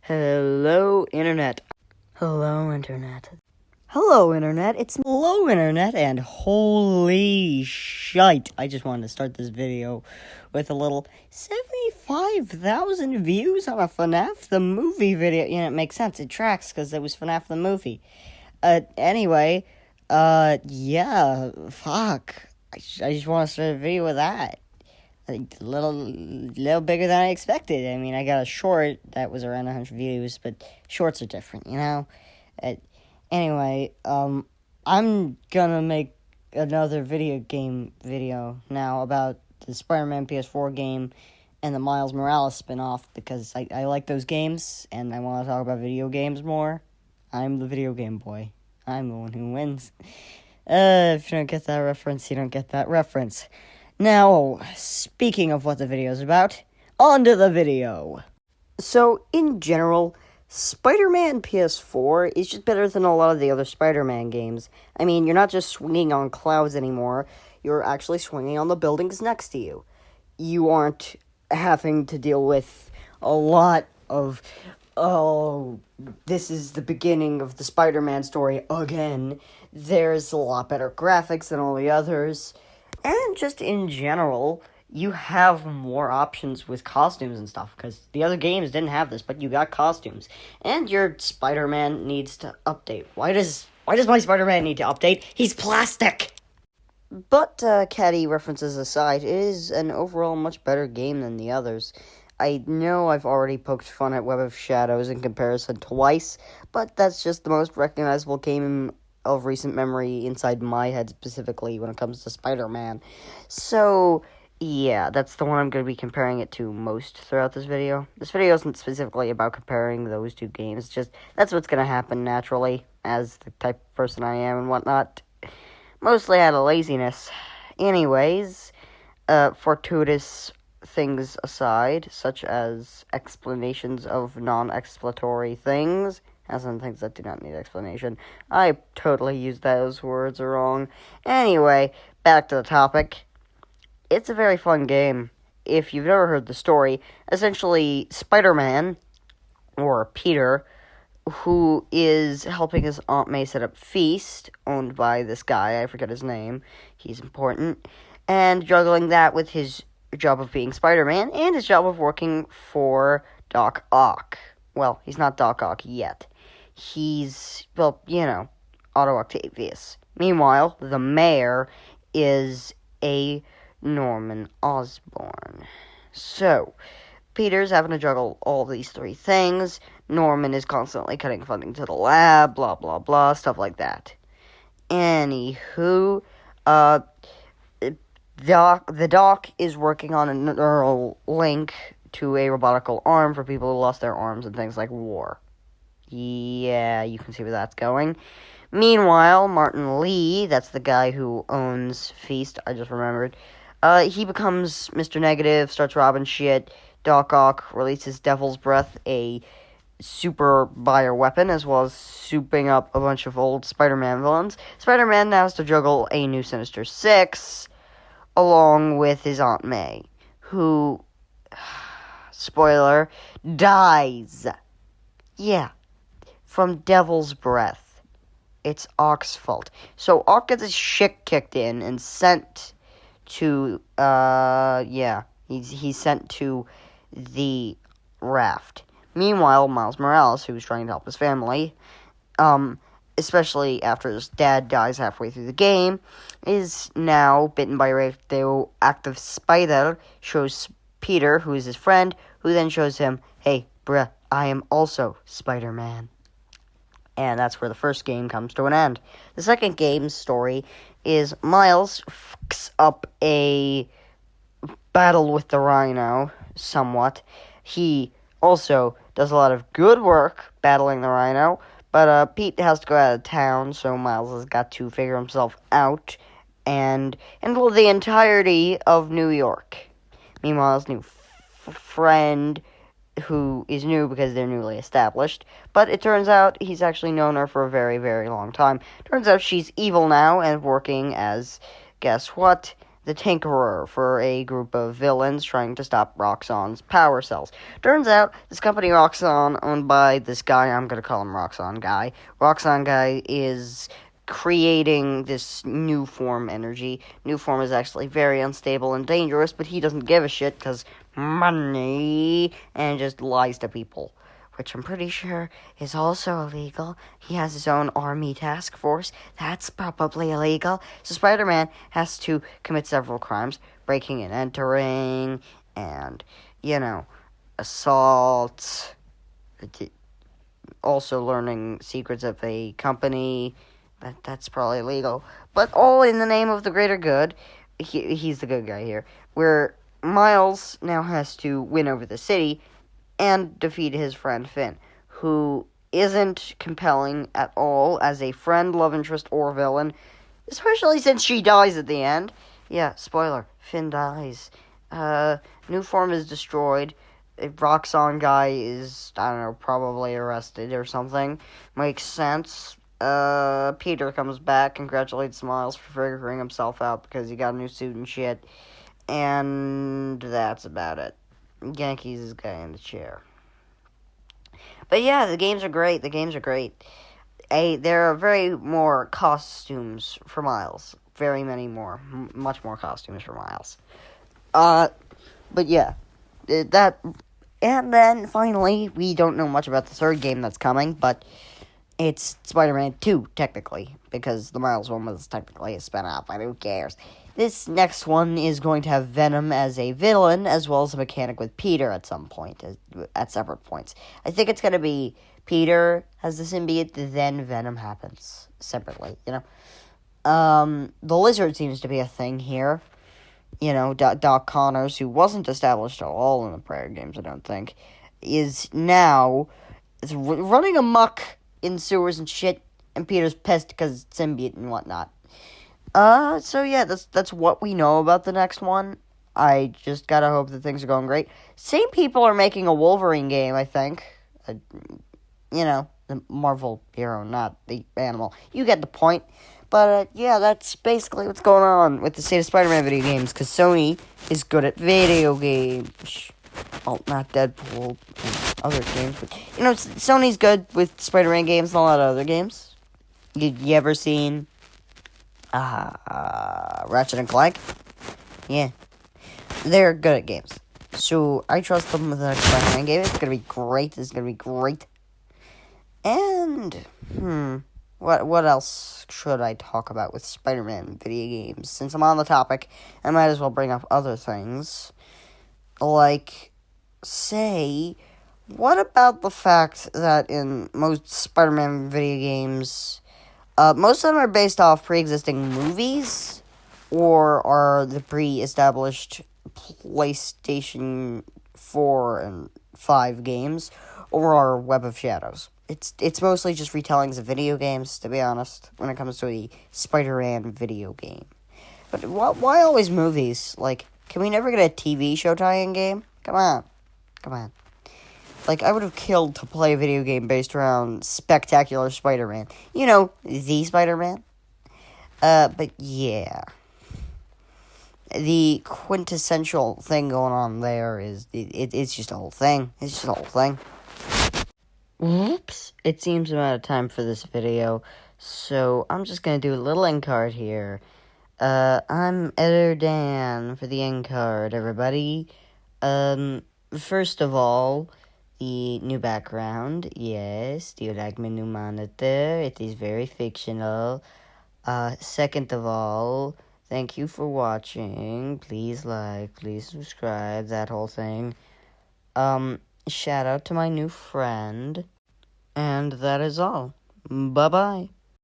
Hello, Internet. Hello, Internet. Hello, Internet. It's hello, Internet, and holy shite. I just wanted to start this video with a little 75,000 views on a FNAF the movie video. You know, it makes sense. It tracks because it was FNAF the movie. Anyway, yeah, fuck. I just want to start a video with that. A little bigger than I expected. I mean, I got a short that was around 100 views, but shorts are different, you know? Anyway, I'm gonna make another video game video now about the Spider-Man PS4 game and the Miles Morales spin-off, because I like those games, and I want to talk about video games more. I'm the video game boy. I'm the one who wins. If you don't get that reference, you don't get that reference. Now, speaking of what the video is about, on to the video. So, in general, Spider-Man PS4 is just better than a lot of the other Spider-Man games. I mean, you're not just swinging on clouds anymore, you're actually swinging on the buildings next to you. You aren't having to deal with a lot of, oh, this is the beginning of the Spider-Man story again. There's a lot better graphics than all the others. And just in general, you have more options with costumes and stuff, because the other games didn't have this, but you got costumes. And your Spider-Man needs to update. Why does my Spider-Man need to update? He's plastic! But, catty references aside, it is an overall much better game than the others. I know I've already poked fun at Web of Shadows in comparison twice, but that's just the most recognizable game of recent memory inside my head, specifically when it comes to Spider-Man. So, yeah, that's the one I'm going to be comparing it to most throughout this video. This video isn't specifically about comparing those two games, just that's what's going to happen naturally, as the type of person I am and whatnot. Mostly out of laziness. Anyways, fortuitous things aside, such as explanations of non-explanatory things, as in things that do not need explanation. I totally used those words wrong. Anyway, back to the topic. It's a very fun game. If you've never heard the story, essentially Spider-Man, or Peter, who is helping his Aunt May set up Feast, owned by this guy, I forget his name, he's important, and juggling that with his job of being Spider-Man, and his job of working for Doc Ock. Well, he's not Doc Ock yet. He's, well, you know, Otto Octavius. Meanwhile, the mayor is a Norman Osborn. So, Peter's having to juggle all these three things. Norman is constantly cutting funding to the lab, blah, blah, blah, stuff like that. Anywho, the Doc is working on a neural link to a robotical arm for people who lost their arms and things like war. Yeah, you can see where that's going. Meanwhile, Martin Lee, that's the guy who owns Feast, I just remembered, he becomes Mr. Negative, starts robbing shit. Doc Ock releases Devil's Breath, a super bioweapon, as well as souping up a bunch of old Spider-Man villains. Spider-Man now has to juggle a new Sinister Six, along with his Aunt May, who, spoiler, dies. Yeah, from Devil's Breath. It's Ock's fault. So Ock gets his shit kicked in and sent to, he's sent to the raft. Meanwhile, Miles Morales, who's trying to help his family, especially after his dad dies halfway through the game, is now bitten by a radioactive spider, shows Peter, who is his friend, who then shows him, hey, bruh, I am also Spider-Man. And that's where the first game comes to an end. The second game's story is Miles fucks up a battle with the Rhino, somewhat. He also does a lot of good work battling the Rhino, but Pete has to go out of town, so Miles has got to figure himself out and handle the entirety of New York. Meanwhile, his new friend, who is new because they're newly established, but it turns out he's actually known her for a very, very long time. Turns out she's evil now and working as, guess what, the Tinkerer for a group of villains trying to stop Roxxon's power cells. Turns out, this company Roxxon, owned by this guy, I'm gonna call him Roxxon Guy. Roxxon Guy is creating this new form energy. New form is actually very unstable and dangerous, but he doesn't give a shit because money, and just lies to people, which I'm pretty sure is also illegal. He has his own army task force. That's probably illegal. So Spider-Man has to commit several crimes, breaking and entering, and, assault, also learning secrets of a company. That's probably illegal. But all in the name of the greater good. He's the good guy here. Where Miles now has to win over the city and defeat his friend Finn, who isn't compelling at all as a friend, love interest, or villain, especially since she dies at the end. Yeah, spoiler, Finn dies. New form is destroyed. Roxxon Guy is, I don't know, probably arrested or something. Makes sense. Peter comes back, congratulates Miles for figuring himself out because he got a new suit and shit. And that's about it. Yankees is guy in the chair. But yeah, the games are great. There are very more costumes for Miles. Very many more. Much more costumes for Miles. But yeah. That. And then, finally, we don't know much about the third game that's coming, but it's Spider-Man 2, technically, because the Miles one was technically a spin-off, but who cares? This next one is going to have Venom as a villain, as well as a mechanic with Peter at some point, at separate points. I think it's going to be Peter has the symbiote, then Venom happens separately, The Lizard seems to be a thing here. Doc Connors, who wasn't established at all in the prior games, I don't think, is now running amok in sewers and shit, and Peter's pissed because it's symbiote and whatnot. So yeah, that's what we know about the next one. I just gotta hope that things are going great. Same people are making a Wolverine game, I think. The Marvel hero, not the animal. You get the point. But, yeah, that's basically what's going on with the state of Spider-Man video games, because Sony is good at video games. Well, not Deadpool and other games, but, Sony's good with Spider-Man games and a lot of other games. You ever seen Ratchet and Clank? Yeah. They're good at games. So, I trust them with the next Spider-Man game. It's gonna be great. And, What else should I talk about with Spider-Man video games? Since I'm on the topic, I might as well bring up other things. Like, say, what about the fact that in most Spider-Man video games, most of them are based off pre-existing movies, or are the pre-established PlayStation 4 and 5 games, or are Web of Shadows? It's mostly just retellings of video games, to be honest, when it comes to a Spider-Man video game. But why always movies? Like, can we never get a TV show tie-in game? Come on. Like, I would have killed to play a video game based around Spectacular Spider-Man. The Spider-Man. But yeah. The quintessential thing going on there is, it's just a whole thing. Oops, it seems I'm out of time for this video, so I'm just gonna do a little end card here. I'm Editor Dan for the end card, everybody. First of all, the new background, yes, do you like my new monitor? It is very fictional. Second of all, thank you for watching. Please like, please subscribe, that whole thing. Shout out to my new friend. And that is all. Bye-bye.